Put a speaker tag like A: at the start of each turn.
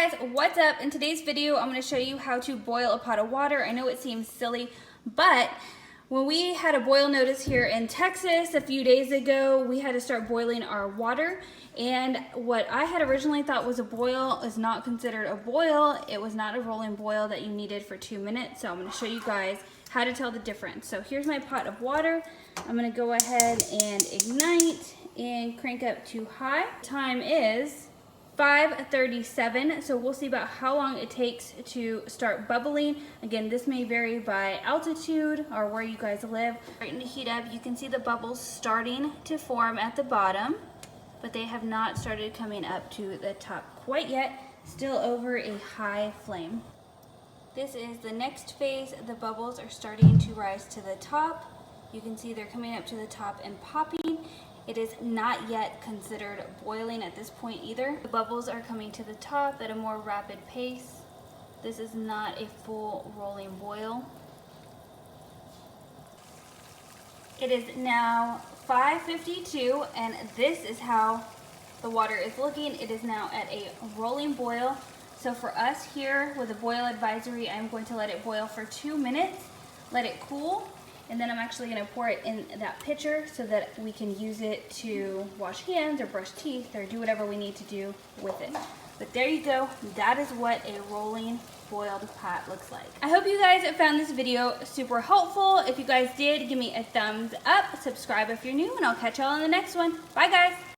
A: Hey guys, what's up? In today's video, I'm going to show you how to boil a pot of water. I know it seems silly, but when we had a boil notice here in Texas a few days ago, we had to start boiling our water. And what I had originally thought was a boil is not considered a boil. It was not a rolling boil that you needed for 2 minutes. So I'm going to show you guys how to tell the difference. So here's my pot of water. I'm going to go ahead and ignite and crank up to high. Time is 5:37, so we'll see about how long it takes to start bubbling. Again, this may vary by altitude or where you guys live. Starting to heat up, you can see the bubbles starting to form at the bottom, but they have not started coming up to the top quite yet, still over a high flame. This is the next phase. The bubbles are starting to rise to the top. You can see they're coming up to the top and popping. It is not yet considered boiling at this point either. The bubbles are coming to the top at a more rapid pace. This is not a full rolling boil. It is now 5:52 and this is how the water is looking. It is now at a rolling boil. So for us here with a boil advisory, I'm going to let it boil for 2 minutes, let it cool. And then I'm actually going to pour it in that pitcher so that we can use it to wash hands or brush teeth or do whatever we need to do with it. But there you go. That is what a rolling boiled pot looks like. I hope you guys found this video super helpful. If you guys did, give me a thumbs up, subscribe if you're new, and I'll catch y'all in the next one. Bye guys.